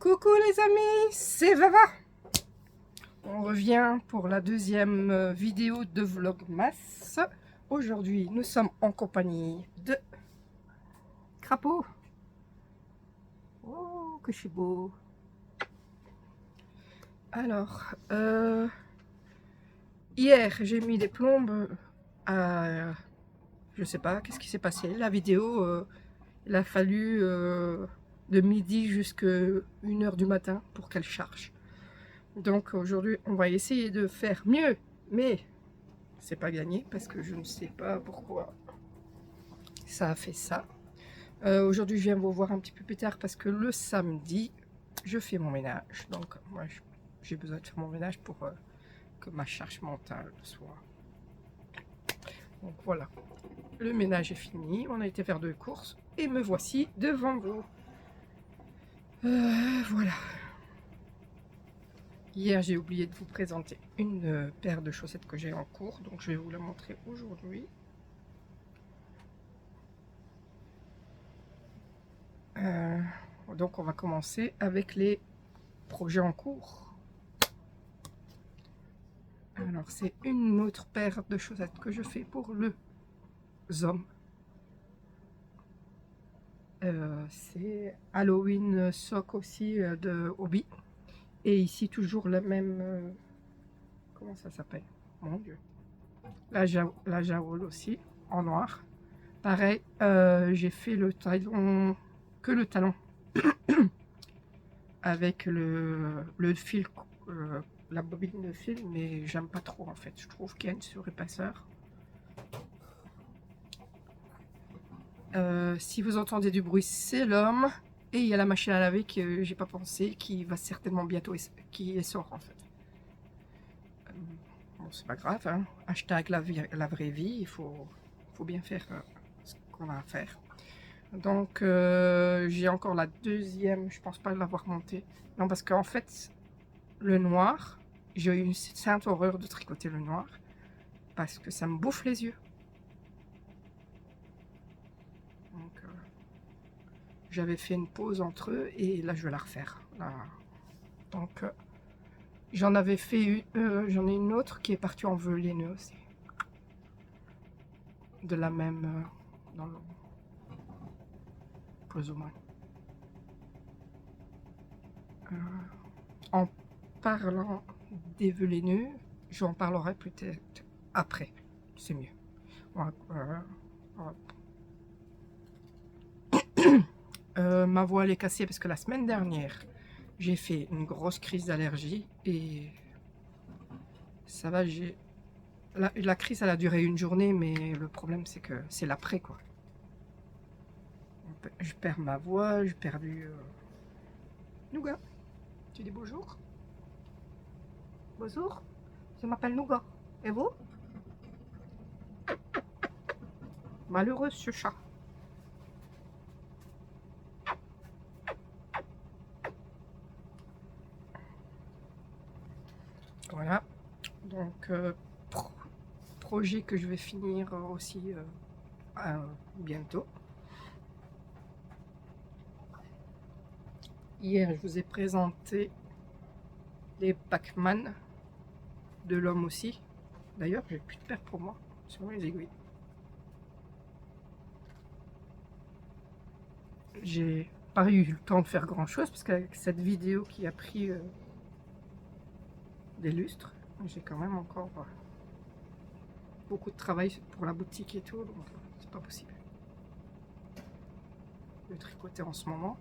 Coucou les amis, c'est Vava. On revient pour la deuxième vidéo de Vlogmas. Aujourd'hui, nous sommes en compagnie de Crapaud. Oh, que je suis beau. Alors, hier, j'ai mis des plombes à... Je sais pas, qu'est-ce qui s'est passé. La vidéo, il a fallu de midi jusqu'à 1h du matin pour qu'elle charge. Donc aujourd'hui, on va essayer de faire mieux, mais c'est pas gagné parce que je ne sais pas pourquoi ça a fait ça. Aujourd'hui, je viens vous voir un petit peu plus tard parce que le samedi, je fais mon ménage. Donc moi, j'ai besoin de faire mon ménage pour que ma charge mentale soit. Donc voilà, le ménage est fini. On a été faire 2 courses et me voici devant vous. Voilà. Hier, j'ai oublié de vous présenter une paire de chaussettes que j'ai en cours, donc je vais vous la montrer aujourd'hui. Donc on va commencer avec les projets en cours. Alors c'est une autre paire de chaussettes que je fais pour le hommes. C'est Halloween sock aussi de Hobby. Et ici toujours la même... comment ça s'appelle? Mon Dieu. La Jaoul aussi, en noir. Pareil, j'ai fait le talon, que le talon. Avec le fil, la bobine de fil, mais j'aime pas trop en fait. Je trouve qu'il y a une surépaisseur. Si vous entendez du bruit, c'est l'homme. Et il y a la machine à laver que j'ai pas pensé, qui va certainement bientôt, qui sort en fait. Bon, c'est pas grave, hein. Hashtag la vraie vie, il faut bien faire ce qu'on a à faire. Donc j'ai encore la deuxième, je pense pas l'avoir montée. Non, parce qu'en fait, le noir, j'ai eu une sainte horreur de tricoter le noir parce que ça me bouffe les yeux. Donc j'avais fait une pause entre eux et là je vais la refaire. Là. Donc j'en avais fait j'en ai une autre qui est partie en veiné aussi. De la même dans le plus ou moins. En parlant des veinineux, j'en parlerai peut-être après, c'est mieux. Ma voix elle est cassée parce que la semaine dernière j'ai fait une grosse crise d'allergie et ça va, la crise elle a duré une journée, mais le problème c'est que c'est l'après quoi. Je perds ma voix, j'ai perdu Nougat, tu dis bonjour? Bonjour, je m'appelle Nougat. Et vous? Malheureux ce chat. Voilà. Donc, projet que je vais finir aussi bientôt. Hier, je vous ai présenté les Pac-Man de l'homme aussi. D'ailleurs, j'ai plus de paire pour moi sur les aiguilles. J'ai pas eu le temps de faire grand chose parce qu'avec cette vidéo qui a pris des lustres, j'ai quand même encore beaucoup de travail pour la boutique et tout, donc c'est pas possible de tricoter en ce moment.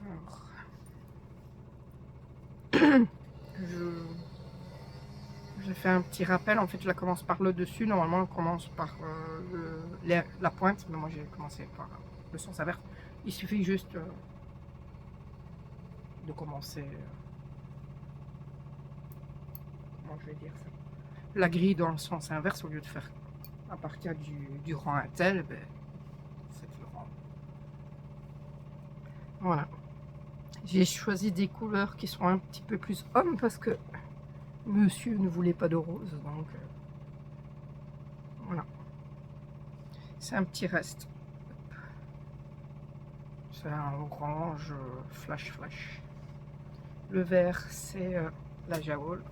Alors, je fais un petit rappel, en fait je la commence par le dessus, normalement on commence par la pointe, mais moi j'ai commencé par le sens inverse. Il suffit juste de commencer, comment je vais dire ça, la grille dans le sens inverse au lieu de faire à partir du rang à tel, ben, faites le rang. Voilà. J'ai choisi des couleurs qui sont un petit peu plus hommes parce que monsieur ne voulait pas de rose, donc voilà. C'est un petit reste. C'est un orange flash flash. Le vert, c'est la jaoule.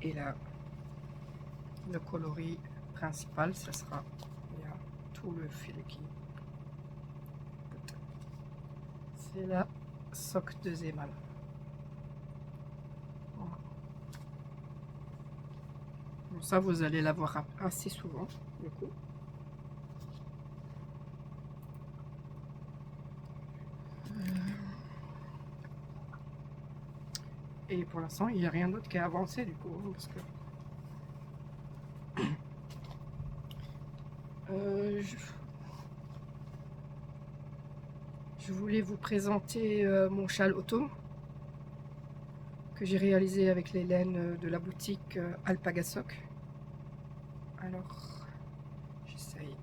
Et là, le coloris principal, ça sera, il y a tout le fil qui... C'est la soque de Zeeman. Voilà. Bon, ça, vous allez la voir assez souvent, du coup. Et pour l'instant, il n'y a rien d'autre qui a avancé, du coup, parce que... je voulais vous présenter mon châle automne que j'ai réalisé avec les laines de la boutique Alpaga Sock. Alors, j'essaye.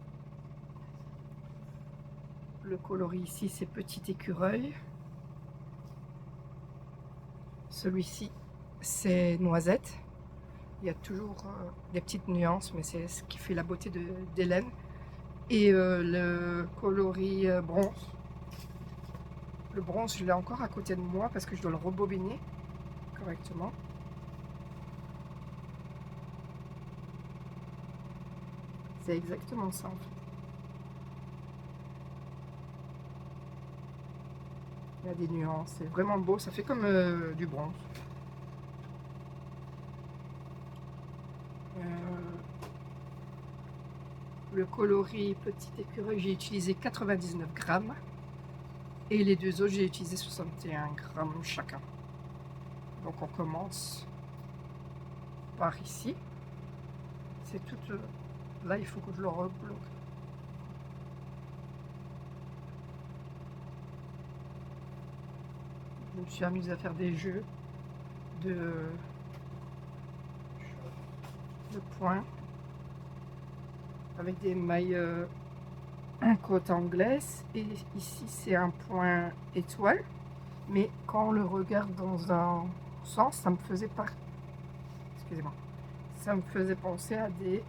Le coloris ici, c'est petit écureuil. Celui-ci, c'est noisette. Il y a toujours des petites nuances, mais c'est ce qui fait la beauté des laines. Et le coloris bronze. Le bronze, je l'ai encore à côté de moi parce que je dois le rebobiner correctement. C'est exactement ça en fait. Il y a des nuances, c'est vraiment beau, ça fait comme du bronze. Le coloris petit écureuil, j'ai utilisé 99 grammes. Et les deux autres, j'ai utilisé 61 grammes chacun. Donc on commence par ici. C'est tout... là, il faut que je le rebloque. Je me suis amusée à faire des jeux de points avec des mailles en côte anglaise. Et ici, c'est un point étoile. Mais quand on le regarde dans un sens, ça me faisait pas... Excusez-moi. Ça me faisait penser à des...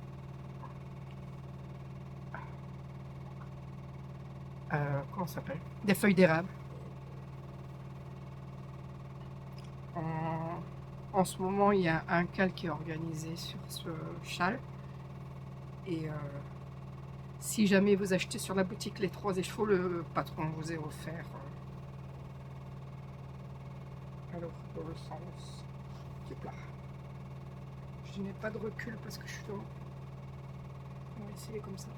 comment ça s'appelle? Des feuilles d'érable. En ce moment, il y a un cal qui est organisé sur ce châle. Et si jamais vous achetez sur la boutique les 3 échevaux, le patron vous est offert. Alors, dans le sens du plat. Je n'ai pas de recul parce que je suis dans... On va essayer comme ça.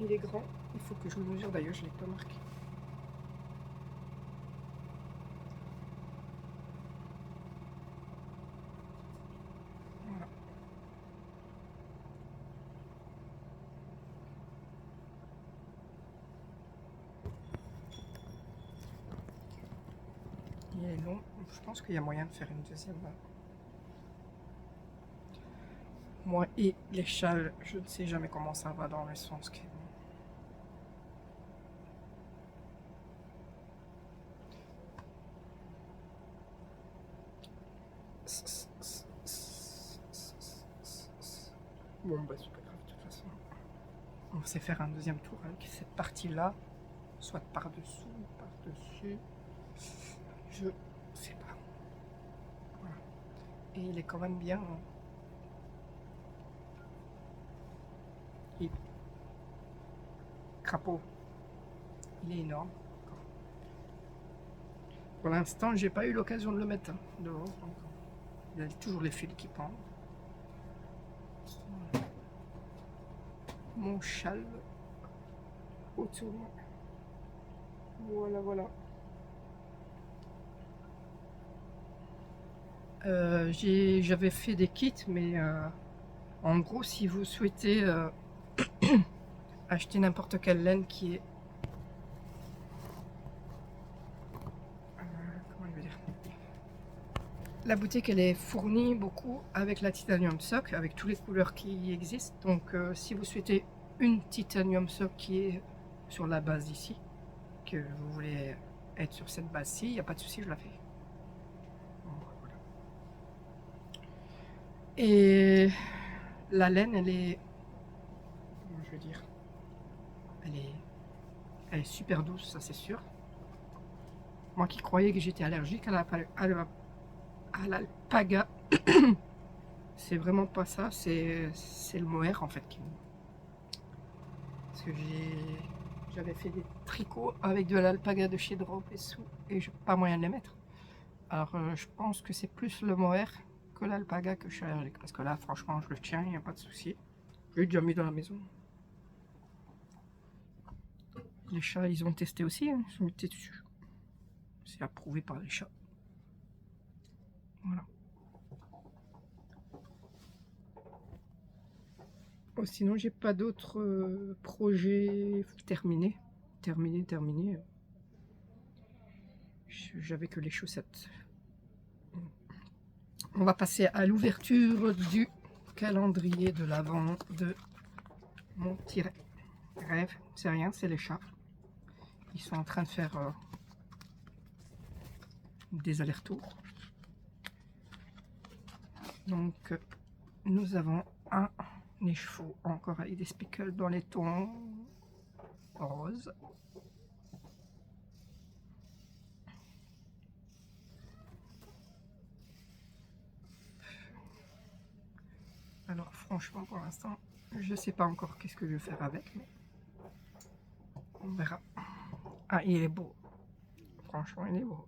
Il est grand. Il faut que je le mesure. D'ailleurs, je ne l'ai pas marqué. Voilà. Il est long. Je pense qu'il y a moyen de faire une deuxième. Moi et les châles, je ne sais jamais comment ça va dans le sens que... Bon, bah c'est pas grave de toute façon. On sait faire un deuxième tour avec cette partie-là, soit par-dessous, par-dessus. Je sais pas. Voilà. Et il est quand même bien. Et crapaud, il est énorme. Pour l'instant, j'ai pas eu l'occasion de le mettre dehors. Donc, il y a toujours les fils qui pendent. Voilà. Mon châle autour. Voilà, voilà. J'avais fait des kits, mais en gros, si vous souhaitez acheter n'importe quelle laine qui est... comment je veux dire, la boutique, elle est fournie beaucoup avec la Titanium Sock, avec toutes les couleurs qui existent. Donc, si vous souhaitez une Titanium Sock qui est sur la base ici, que vous voulez être sur cette base-ci, il n'y a pas de souci, je la fais. Voilà. Et la laine, elle est... comment je veux dire, elle Elle est super douce, ça c'est sûr. Moi qui croyais que j'étais allergique à l'alpaga, c'est vraiment pas ça, c'est le mohair en fait qui Parce que j'avais fait des tricots avec de l'alpaga de chez Drop et j'ai pas moyen de les mettre. Alors je pense que c'est plus le mohair que l'alpaga que je suis allergique. Parce que là franchement je le tiens, il n'y a pas de souci. Je l'ai déjà mis dans la maison. Les chats ils ont testé aussi, hein, ils se mettaient dessus. C'est approuvé par les chats. Voilà. Oh, sinon j'ai pas d'autres projets terminés. Terminés. J'avais que les chaussettes. On va passer à l'ouverture du calendrier de l'Avent de mon petit rêve. C'est rien, c'est les chats. Ils sont en train de faire des allers-retours. Donc nous avons un écheveau encore avec des speckles dans les tons roses. Alors franchement pour l'instant je sais pas encore qu'est-ce que je vais faire avec, mais on verra. Ah, il est beau, franchement il est beau.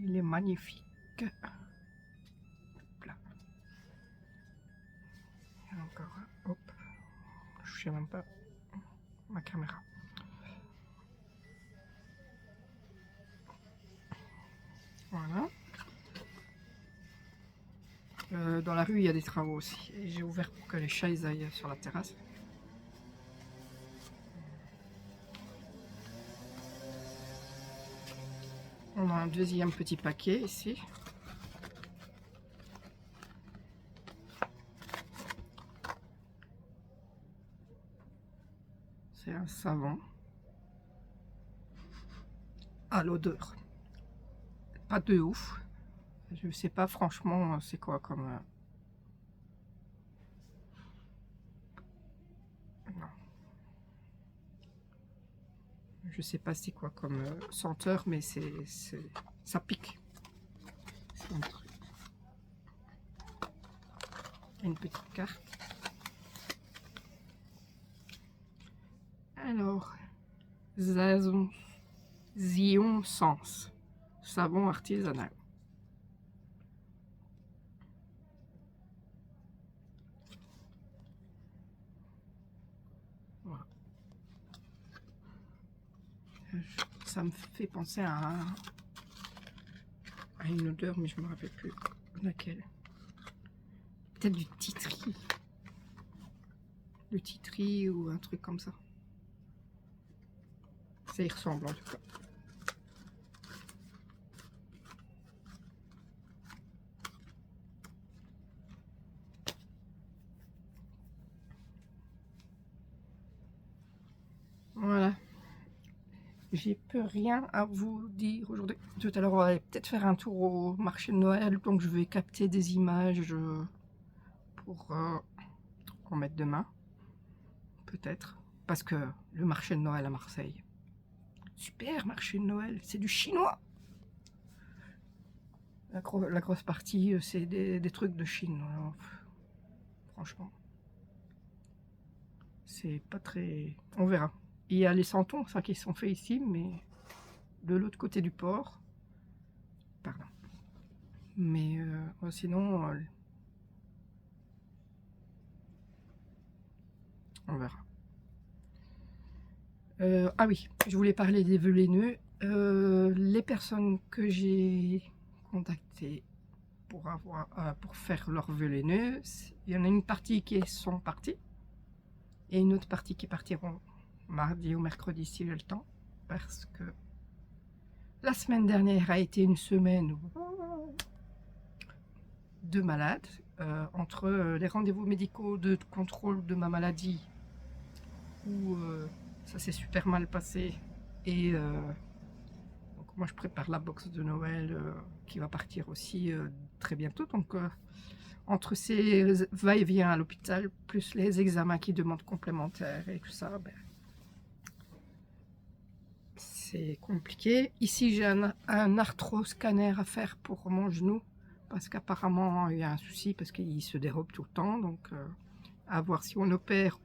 Il est magnifique. Là. Et encore, hop, je sais même pas ma caméra. Voilà. Dans la rue, il y a des travaux aussi. J'ai ouvert pour que les chats ils aillent sur la terrasse. On a un deuxième petit paquet ici. C'est un savon à l'odeur. Pas de ouf. Je sais pas franchement c'est quoi comme... Non. Je sais pas c'est quoi comme senteur, mais ça pique. C'est un truc. Une petite carte. Alors, Zion Sens, savon artisanal. Voilà. Ça me fait penser à une odeur, mais je me rappelle plus laquelle. Peut-être du titri. Le titri ou un truc comme ça. Ça y ressemble en tout cas. Voilà. J'ai peu rien à vous dire aujourd'hui. Tout à l'heure, on va peut-être faire un tour au marché de Noël. Donc je vais capter des images pour en mettre demain. Peut-être. Parce que le marché de Noël à Marseille. Super marché de Noël, c'est du chinois. La grosse partie, c'est des trucs de Chine. Alors, franchement, c'est pas très... On verra. Il y a les santons, ça, qui sont faits ici, mais de l'autre côté du port. Pardon. Mais sinon, on verra. Ah oui, je voulais parler des vœux laineux. Les personnes que j'ai contactées pour faire leurs vœux laineux, il y en a une partie qui sont partis et une autre partie qui partiront mardi ou mercredi si j'ai le temps, parce que la semaine dernière a été une semaine de malade, entre les rendez-vous médicaux de contrôle de ma maladie où ça s'est super mal passé et donc moi je prépare la box de Noël qui va partir aussi très bientôt. Donc entre ces va-et-vient à l'hôpital, plus les examens qui demandent complémentaires et tout ça, ben, c'est compliqué. Ici j'ai un arthroscanner à faire pour mon genou, parce qu'apparemment il y a un souci, parce qu'il se dérobe tout le temps. Donc à voir si on opère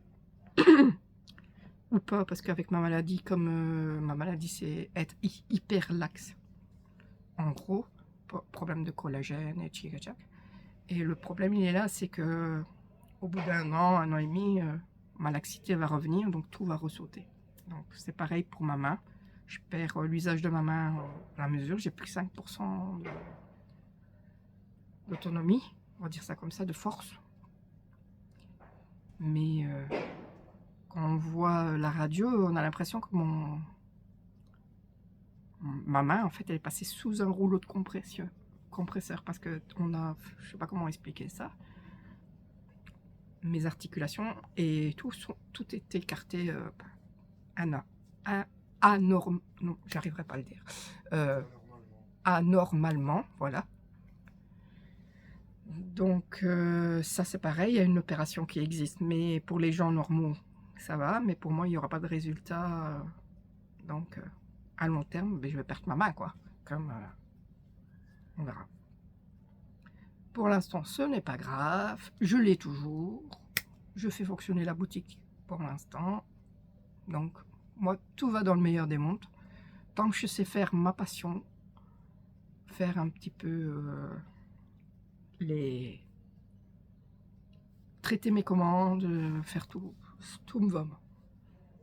ou pas, parce qu'avec ma maladie, comme ma maladie c'est être hyper laxe, en gros, problème de collagène et tchic-tchac. Et le problème il est là, c'est que au bout d'un an et demi, ma laxité va revenir, donc tout va ressauter. Donc c'est pareil pour ma main, je perds l'usage de ma main à la mesure, j'ai plus 5% d'autonomie, on va dire ça comme ça, de force. Mais quand on voit la radio, on a l'impression que ma main, en fait, elle est passée sous un rouleau de compresseur, parce que on a, je sais pas comment expliquer ça, mes articulations et tout est écarté non, j'arriverai pas à le dire, anormalement, voilà. Donc ça c'est pareil, il y a une opération qui existe, mais pour les gens normaux ça va, mais pour moi il n'y aura pas de résultat, donc à long terme je vais perdre ma main, quoi, comme on verra. Pour l'instant ce n'est pas grave, je l'ai toujours, je fais fonctionner la boutique pour l'instant, donc moi tout va dans le meilleur des mondes, tant que je sais faire ma passion, faire un petit peu traiter mes commandes, faire tout me va.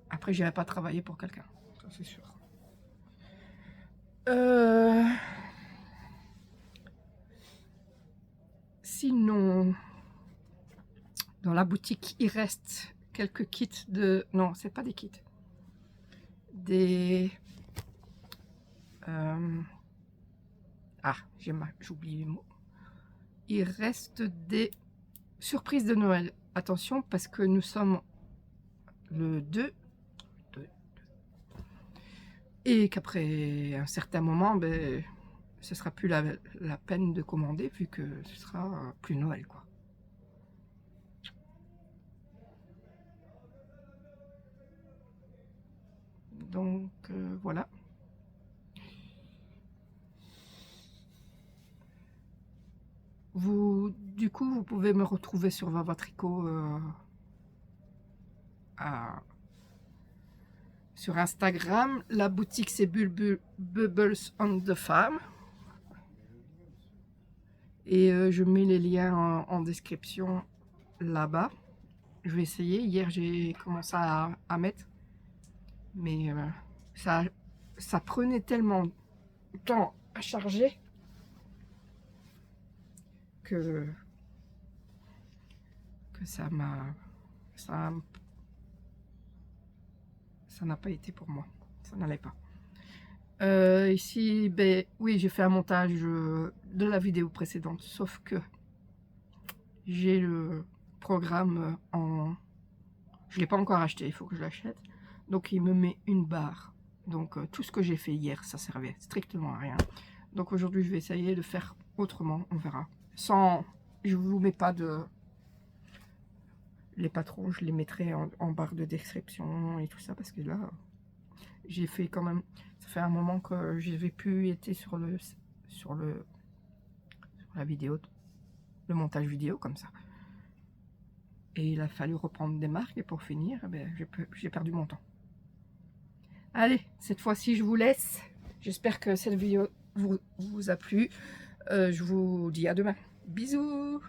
Après, j'irai pas travailler pour quelqu'un, ça c'est sûr. Sinon, dans la boutique, il reste quelques kits de... Non, c'est pas des kits. Des... j'oublie les mots. Il reste des surprises de Noël. Attention, parce que nous sommes le 2. Et qu'après un certain moment, ben, ce sera plus la peine de commander, vu que ce sera plus Noël, quoi. Donc voilà. Du coup, vous pouvez me retrouver sur Vava Tricot sur Instagram. La boutique c'est Bubbles on the Farm. Et je mets les liens en description là-bas. Je vais essayer. Hier j'ai commencé à mettre, mais ça prenait tellement de temps à charger que ça n'a pas été pour moi, ça n'allait pas. Ici, ben oui, j'ai fait un montage de la vidéo précédente, sauf que j'ai le programme je l'ai pas encore acheté, il faut que je l'achète, donc il me met une barre. Donc tout ce que j'ai fait hier, ça servait strictement à rien. Donc aujourd'hui je vais essayer de faire autrement, on verra. Je vous mets pas les patrons, je les mettrai en barre de description et tout ça, parce que là j'ai fait quand même, ça fait un moment que je n'avais plus été sur la vidéo, le montage vidéo comme ça, et il a fallu reprendre des marques, et pour finir, eh ben, j'ai perdu mon temps. Allez, cette fois-ci je vous laisse, j'espère que cette vidéo vous a plu, je vous dis à demain, bisous.